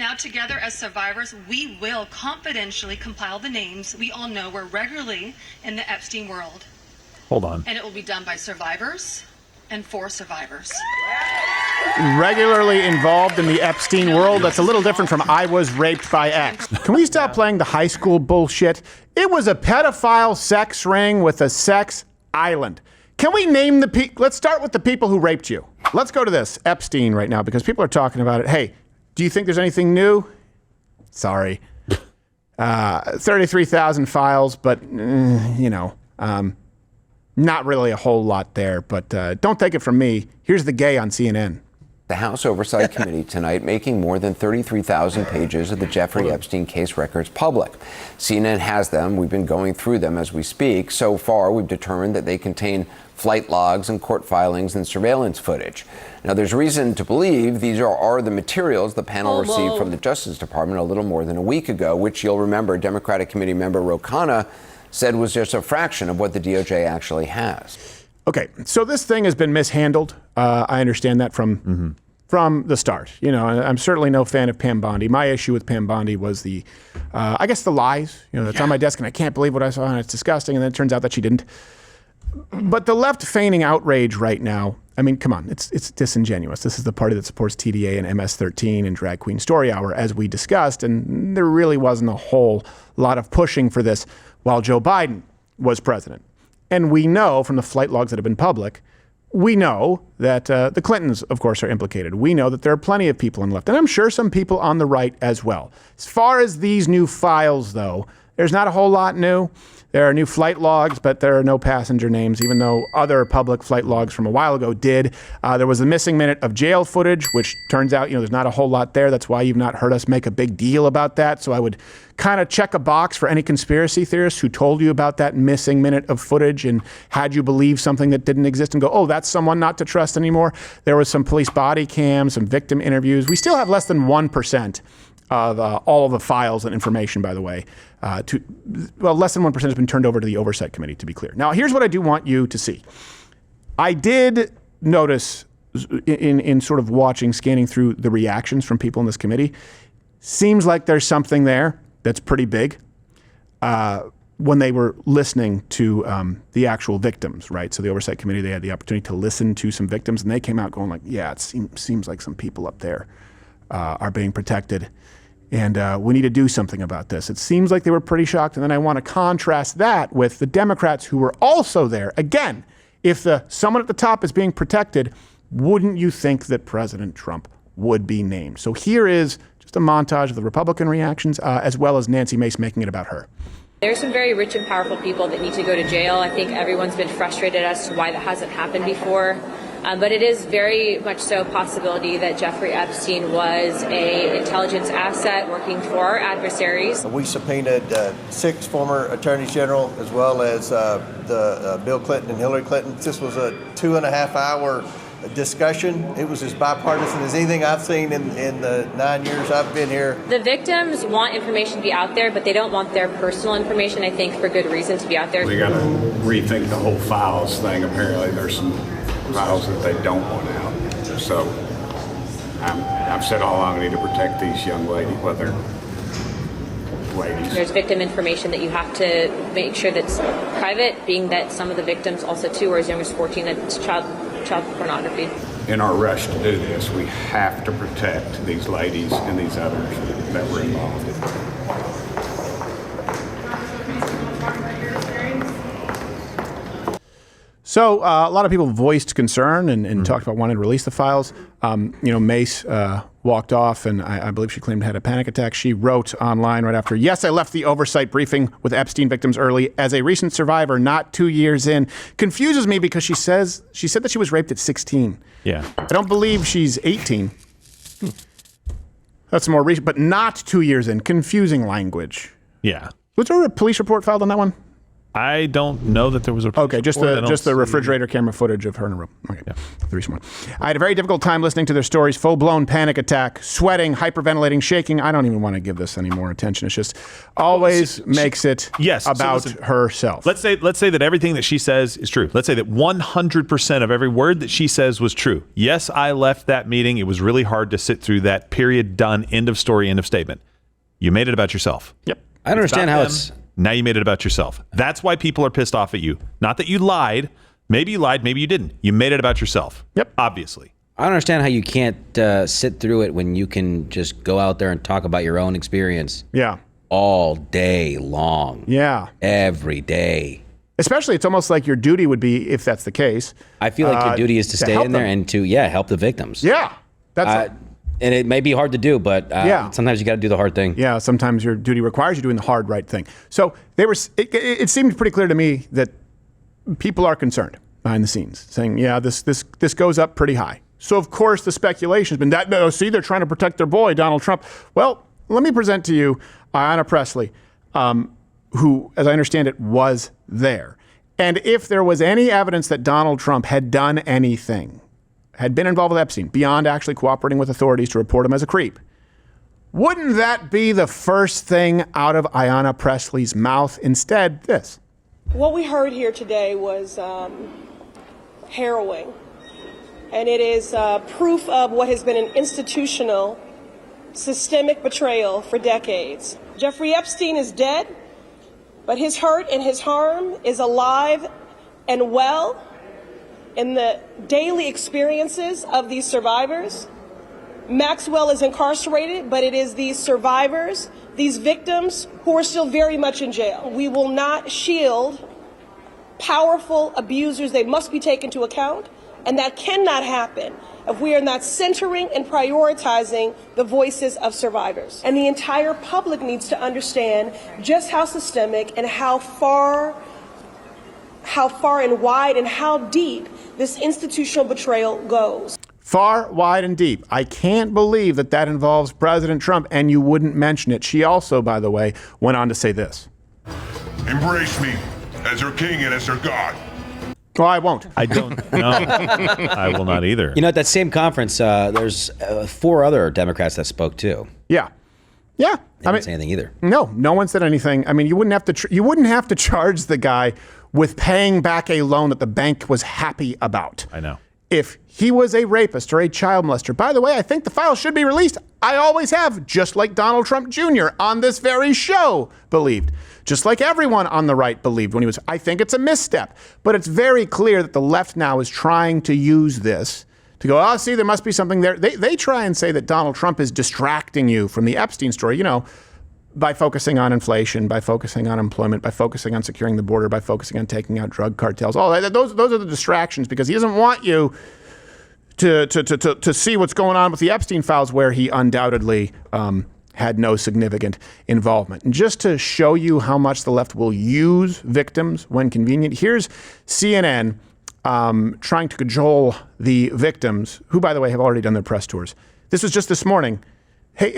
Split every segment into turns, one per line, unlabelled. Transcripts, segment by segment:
Now together as survivors, we will confidentially compile the names we all know were regularly in the Epstein world.
Hold on.
And it will be done by survivors and for survivors.
Regularly involved in the Epstein world. That's a little different from I was raped by X. Can we stop playing the high school bullshit? It was a pedophile sex ring with a sex island. Can we name the people? Let's start with the people who raped you. Let's go to this Epstein right now because people are talking about it. Hey, do you think there's anything new? Sorry. 33,000 files, but, not really a whole lot there. But don't take it from me. Here's the gay on CNN.
The House Oversight Committee tonight making more than 33,000 pages of the Jeffrey Epstein case records public. CNN has them. We've been going through them as we speak. So far, we've determined that they contain flight logs and court filings and surveillance footage. Now, there's reason to believe these are the materials the panel received from the Justice Department a little more than a week ago, which you'll remember Democratic Committee member Ro Khanna said was just a fraction of what the DOJ actually has.
Okay, so this thing has been mishandled. I understand that from the start. I'm certainly no fan of Pam Bondi. My issue with Pam Bondi was the lies. That's on my desk, and I can't believe what I saw, and it's disgusting. And then it turns out that she didn't. But the left feigning outrage right now, I mean, come on, it's disingenuous. This is the party that supports TDA and MS-13 and Drag Queen Story Hour, as we discussed, and there really wasn't a whole lot of pushing for this while Joe Biden was president. And we know from the flight logs that have been public, we know that the Clintons, of course, are implicated. We know that there are plenty of people on the left, and I'm sure some people on the right as well. As far as these new files, though, there's not a whole lot new. There are new flight logs, but there are no passenger names, even though other public flight logs from a while ago did. There was a missing minute of jail footage, which turns out, there's not a whole lot there. That's why you've not heard us make a big deal about that. So I would kind of check a box for any conspiracy theorists who told you about that missing minute of footage and had you believe something that didn't exist and go, oh, that's someone not to trust anymore. There was some police body cams, some victim interviews. We still have less than 1% of all of the files and information, by the way. Less than 1% has been turned over to the Oversight Committee, to be clear. Now, here's what I do want you to see. I did notice in sort of scanning through the reactions from people in this committee, seems like there's something there that's pretty big when they were listening to the actual victims, right? So the Oversight Committee, they had the opportunity to listen to some victims, and they came out going like, yeah, it seems like some people up there are being protected. And we need to do something about this. It seems like they were pretty shocked. And then I want to contrast that with the Democrats who were also there. Again, if someone at the top is being protected, wouldn't you think that President Trump would be named? So here is just a montage of the Republican reactions, as well as Nancy Mace making it about her.
There's some very rich and powerful people that need to go to jail. I think everyone's been frustrated as to why that hasn't happened before. But it is very much so a possibility that Jeffrey Epstein was an intelligence asset working for our adversaries.
We subpoenaed 6 former attorneys general as well as Bill Clinton and Hillary Clinton. This was a 2.5-hour discussion. It was as bipartisan as anything I've seen in the 9 years I've been here.
The victims want information to be out there, but they don't want their personal information, I think, for good reason to be out there.
We got to rethink the whole files thing. Apparently there's some files that they don't want out. So I've said all along, I need to protect these young ladies, ladies.
There's victim information that you have to make sure that's private, being that some of the victims also too are as young as 14, that's child pornography.
In our rush to do this, we have to protect these ladies and these others that were involved.
So a lot of people voiced concern and talked about wanting to release the files. Mace walked off, and I believe she claimed had a panic attack. She wrote online right after, "Yes, I left the oversight briefing with Epstein victims early. As a recent survivor, not 2 years in." Confuses me because she said that she was raped at 16.
Yeah.
I don't believe she's 18. That's more recent, but not 2 years in. Confusing language.
Yeah.
Was there a police report filed on that one?
I don't know that there was a
Okay, just
report.
the refrigerator camera footage of her in a room. Okay, yeah. The reason why. I had a very difficult time listening to their stories. Full-blown panic attack, sweating, hyperventilating, shaking. I don't even want to give this any more attention. It's just always makes it about herself.
Let's say that everything that she says is true. Let's say that 100% of every word that she says was true. Yes, I left that meeting. It was really hard to sit through that. Period. Done. End of story. End of statement. You made it about yourself.
Yep.
I don't understand how it's...
Now you made it about yourself. That's why people are pissed off at you. Not that you lied. Maybe you lied. Maybe you didn't. You made it about yourself.
Yep.
Obviously.
I don't understand how you can't sit through it when you can just go out there and talk about your own experience.
Yeah.
All day long.
Yeah.
Every day.
Especially, it's almost like your duty would be, if that's the case.
I feel like your duty is to stay in there and to, help the victims.
Yeah. That's
and it may be hard to do, but sometimes you got to do the hard thing.
Yeah, sometimes your duty requires you doing the hard right thing. So it seemed pretty clear to me that people are concerned behind the scenes, saying, this goes up pretty high. So, of course, the speculation has been that, no, see, they're trying to protect their boy, Donald Trump. Well, let me present to you Ayanna Pressley, who, as I understand it, was there. And if there was any evidence that Donald Trump had done anything, had been involved with Epstein, beyond actually cooperating with authorities to report him as a creep, wouldn't that be the first thing out of Ayanna Pressley's mouth? Instead, this.
What we heard here today was harrowing. And it is proof of what has been an institutional, systemic betrayal for decades. Jeffrey Epstein is dead, but his hurt and his harm is alive and well in the daily experiences of these survivors. Maxwell is incarcerated, but it is these survivors, these victims, who are still very much in jail. We will not shield powerful abusers. They must be taken into account, and that cannot happen if we are not centering and prioritizing the voices of survivors. And the entire public needs to understand just how systemic and how far and wide and how deep this institutional betrayal goes.
Far, wide, and deep. I can't believe that involves President Trump, and you wouldn't mention it. She also, by the way, went on to say this.
Embrace me as her king and as her God.
Well, I won't.
I don't know. I will not either.
At that same conference, there's 4 other Democrats that spoke too.
Yeah. Yeah.
They didn't say anything either.
No one said anything. I mean, you wouldn't have to charge the guy with paying back a loan that the bank was happy about.
I know.
If he was a rapist or a child molester, by the way, I think the file should be released. I always have, just like Donald Trump Jr. on this very show believed. Just like everyone on the right believed when he was. I think it's a misstep. But it's very clear that the left now is trying to use this to go, see, there must be something there. They try and say that Donald Trump is distracting you from the Epstein story, by focusing on inflation, by focusing on employment, by focusing on securing the border, by focusing on taking out drug cartels. Those are the distractions, because he doesn't want you to see what's going on with the Epstein files, where he undoubtedly had no significant involvement. And just to show you how much the left will use victims when convenient, here's CNN trying to cajole the victims, who, by the way, have already done their press tours. This was just this morning. Hey,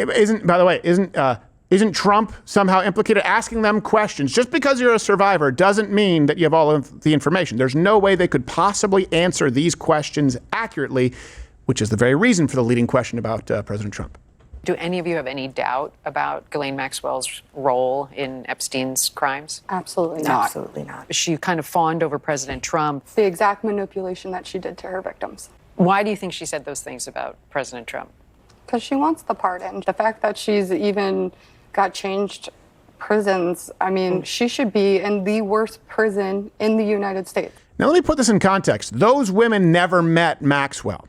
isn't Trump somehow implicated? Asking them questions. Just because you're a survivor doesn't mean that you have all of the information. There's no way they could possibly answer these questions accurately, which is the very reason for the leading question about President Trump.
Do any of you have any doubt about Ghislaine Maxwell's role in Epstein's crimes?
Absolutely not.
Absolutely not. She kind of fawned over President Trump.
It's the exact manipulation that she did to her victims.
Why do you think she said those things about President Trump?
Because she wants the pardon. The fact that she's even got changed prisons, I mean, she should be in the worst prison in the United States.
Now, let me put this in context. Those women never met Maxwell.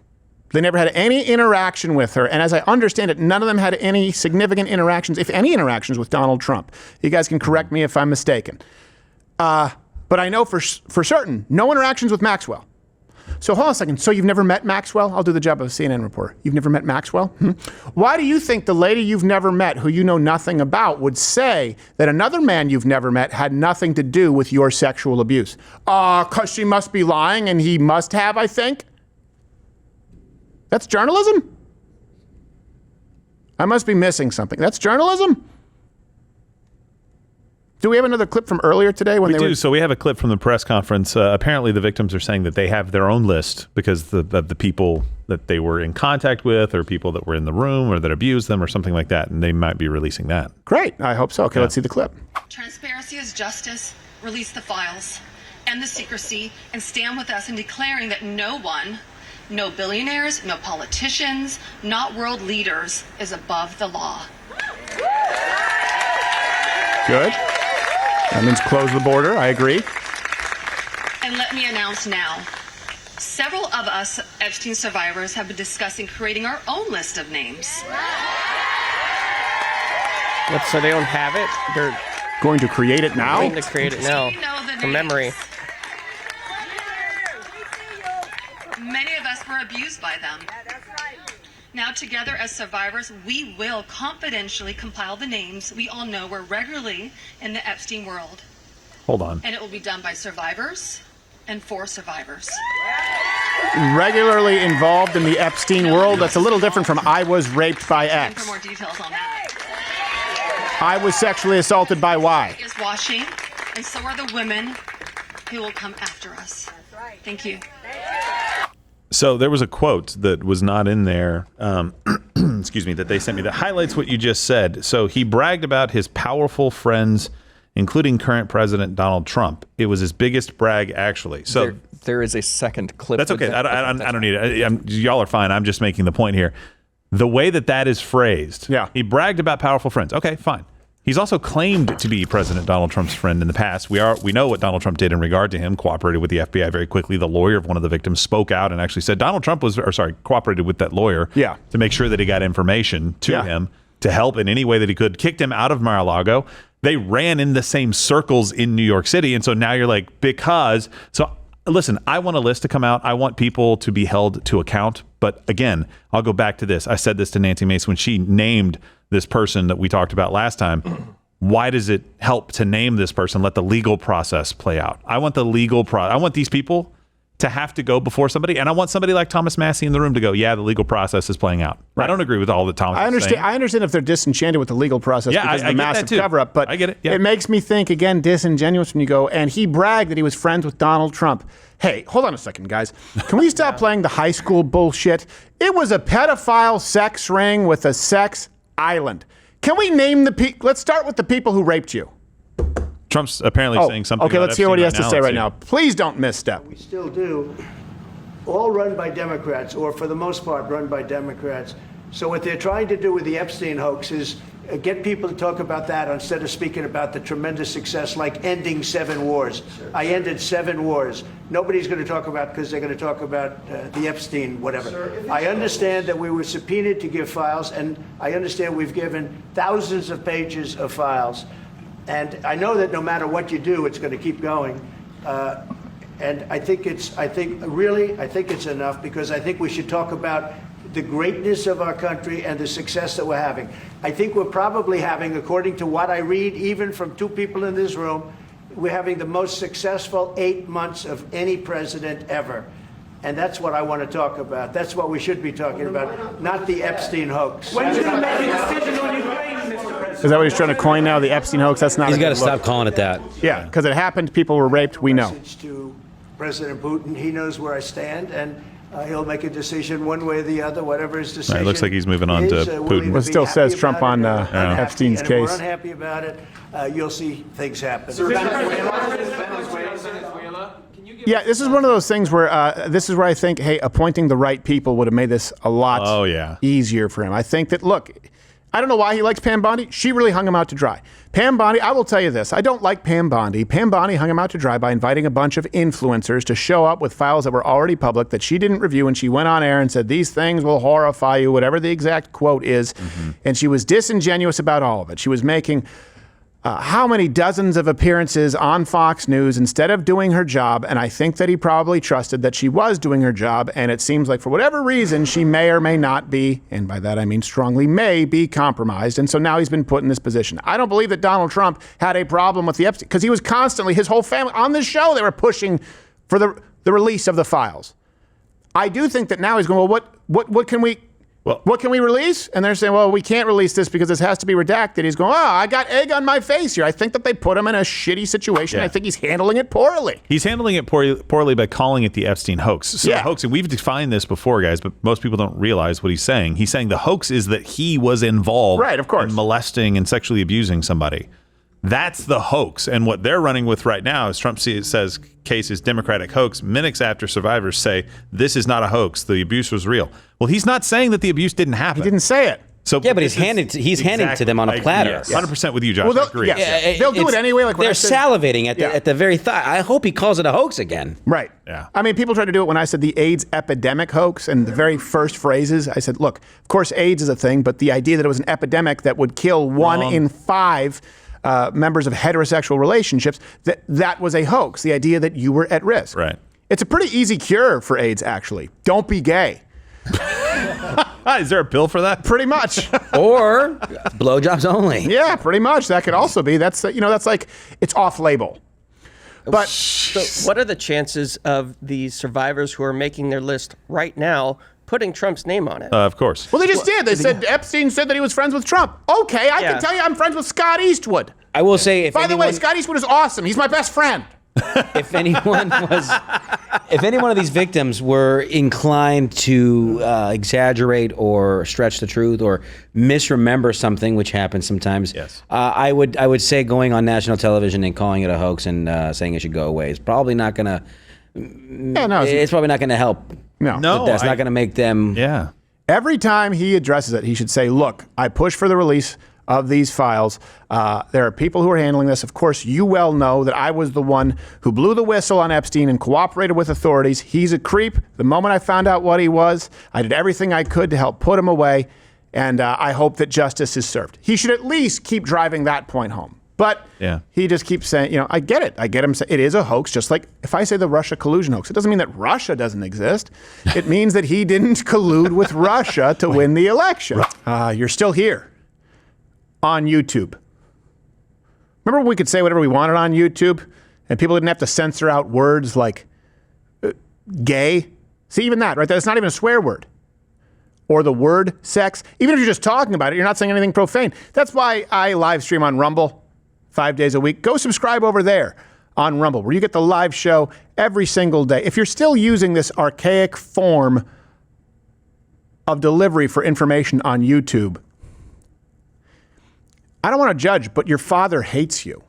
They never had any interaction with her. And as I understand it, none of them had any significant interactions, if any interactions, with Donald Trump. You guys can correct me if I'm mistaken. But I know for certain, no interactions with Maxwell. So hold on a second. So you've never met Maxwell? I'll do the job of a CNN reporter. You've never met Maxwell? Why do you think the lady you've never met, who you know nothing about, would say that another man you've never met had nothing to do with your sexual abuse? 'Cause she must be lying and he must have, I think. That's journalism? I must be missing something. That's journalism? Do we have another clip from earlier today when
We do. So we have a clip from the press conference. Apparently, the victims are saying that they have their own list because of the people that they were in contact with, or people that were in the room, or that abused them, or something like that, and they might be releasing that.
Great. I hope so. Okay, let's see the clip.
Transparency is justice. Release the files, end the secrecy, and stand with us in declaring that no one, no billionaires, no politicians, not world leaders, is above the law.
Good. That means close the border. I agree.
And let me announce now, several of us Epstein survivors have been discussing creating our own list of names.
What, so they don't have it? They're
going to create it now?
going to create it now from memory.
Many of us were abused by them. Now together as survivors, we will confidentially compile the names we all know were regularly in the Epstein world.
Hold on.
And it will be done by survivors and for survivors.
Regularly involved in the Epstein world. That's a little different from I was raped by X.
For more details on that.
I was sexually assaulted by Y.
Is watching, and so are the women who will come after us. Thank you.
So there was a quote that was not in there, excuse me, that they sent me that highlights what you just said. So he bragged about his powerful friends, including current President Donald Trump. It was his biggest brag, actually. So
there is a second clip.
That's okay. I don't need it. Y'all are fine. I'm just making the point here. The way that is phrased, he bragged about powerful friends. Okay, fine. He's also claimed to be President Donald Trump's friend in the past. We know what Donald Trump did in regard to him, cooperated with the FBI very quickly. The lawyer of one of the victims spoke out and actually said Donald Trump cooperated with that lawyer to make sure that he got information to him to help in any way that he could, kicked him out of Mar-a-Lago. They ran in the same circles in New York City. And so now you're like, listen, I want a list to come out. I want people to be held to account. But again, I'll go back to this. I said this to Nancy Mace when she named this person that we talked about last time. Why does it help to name this person? Let the legal process play out. I want the legal I want these people to have to go before somebody, and I want somebody like Thomas Massey in the room to go, yeah, the legal process is playing out. Right. I don't agree with all that Thomas is saying.
I understand if they're disenchanted with the legal process because of the massive cover-up, but
I get it. Yeah.
It makes me think, again, disingenuous when you go, and he bragged that he was friends with Donald Trump. Hey, hold on a second, guys. Can we stop playing the high school bullshit? It was a pedophile sex ring with a sex island. Can we name the people? Let's start with the people who raped you.
Trump's apparently saying something.
Okay, let's hear what he has to say right now. Please don't misstep.
We still do. All run by Democrats, or for the most part run by Democrats. So what they're trying to do with the Epstein hoax is get people to talk about that instead of speaking about the tremendous success like ending 7 wars. Sure. I ended 7 wars. Nobody's going to talk about because they're going to talk about the Epstein whatever. Sure. I understand that we were subpoenaed to give files, and I understand we've given thousands of pages of files. And I know that no matter what you do, it's going to keep going. And I think it's enough, because I think we should talk about the greatness of our country and the success that we're having. I think we're probably having, according to what I read, even from 2 people in this room, we're having the most successful 8 months of any president ever. And that's what I want to talk about. That's what we should be talking about, not the Epstein hoax.
When are you going to make a decision on Ukraine, Mr. President?
Is that what he's trying to coin now, the Epstein hoax? That's not.
He's got to stop calling it that.
Yeah, because it happened. People were raped. We know.
Message to President Putin. He knows where I stand, and he'll make a decision one way or the other, whatever his decision.
It looks like he's moving on to Putin.
But still says Trump on Epstein's case.
If we're unhappy about it, you'll see things happen.
Yeah, this is one of those things where I think, hey, appointing the right people would have made this a lot easier for him. I think that, look, I don't know why he likes Pam Bondi. She really hung him out to dry. Pam Bondi, I will tell you this. I don't like Pam Bondi. Pam Bondi hung him out to dry by inviting a bunch of influencers to show up with files that were already public that she didn't review, and she went on air and said, these things will horrify you, whatever the exact quote is. Mm-hmm. And she was disingenuous about all of it. She was making how many dozens of appearances on Fox News instead of doing her job, and I think that he probably trusted that she was doing her job, and it seems like for whatever reason she may or may not be, and by that I mean strongly may be, compromised, and so now he's been put in this position. I don't believe that Donald Trump had a problem with the Epstein, because he was constantly, his whole family, on this show they were pushing for the release of the files. I do think that now he's going, well, what can we,
Well,
what can we release? And they're saying, well, we can't release this because this has to be redacted. He's going, I got egg on my face here. I think that they put him in a shitty situation. I think he's handling it poorly.
He's handling it poorly by calling it the Epstein hoax. So the hoax, and we've defined this before, guys, but most people don't realize what he's saying. He's saying the hoax is that he was involved in molesting and sexually abusing somebody. That's the hoax. And what they're running with right now is Trump says case is Democratic hoax. Minutes after survivors say this is not a hoax. The abuse was real. Well, he's not saying that the abuse didn't happen.
He didn't say it.
So
yeah, but he's handing to them on a platter.
Yes. 100% with you, Josh.
Well,
I agree.
They'll do it anyway. Like
they're salivating at the very thought. I hope he calls it a hoax again.
Right.
Yeah.
I mean, people tried to do it when I said the AIDS epidemic hoax, and the very first phrases, I said, look, of course AIDS is a thing, but the idea that it was an epidemic that would kill 1 in 5 members of heterosexual relationships, that was a hoax. The idea that you were at risk.
Right.
It's a pretty easy cure for AIDS, actually. Don't be gay.
Is there a pill for that?
Pretty much.
Or blowjobs only.
Yeah, pretty much. That could also be. That's like it's off label. But
so what are the chances of the survivors who are making their list right now putting Trump's name on it?
Of course.
Well, they just did. They said Epstein said that he was friends with Trump. Okay, I can tell you I'm friends with Scott Eastwood.
I will say,
By the way, Scott Eastwood is awesome. He's my best friend.
If any one of these victims were inclined to exaggerate or stretch the truth or misremember something, which happens sometimes, I would say going on national television and calling it a hoax and saying it should go away is probably not going to. It's probably not going to help.
No,
that's not going to make them.
Yeah.
Every time he addresses it, he should say, "Look, I push for the release of these files. There are people who are handling this. Of course, you well know that I was the one who blew the whistle on Epstein and cooperated with authorities. He's a creep. The moment I found out what he was, I did everything I could to help put him away, and I hope that justice is served." He should at least keep driving that point home. But he just keeps saying, I get it. I get him. It is a hoax, just like if I say the Russia collusion hoax, it doesn't mean that Russia doesn't exist. It means that he didn't collude with Russia to win the election. You're still here. On YouTube. Remember when we could say whatever we wanted on YouTube and people didn't have to censor out words like gay? See, even that, right? That's not even a swear word. Or the word sex. Even if you're just talking about it, you're not saying anything profane. That's why I live stream on Rumble 5 days a week. Go subscribe over there on Rumble, where you get the live show every single day. If you're still using this archaic form of delivery for information on YouTube, I don't want to judge, but your father hates you.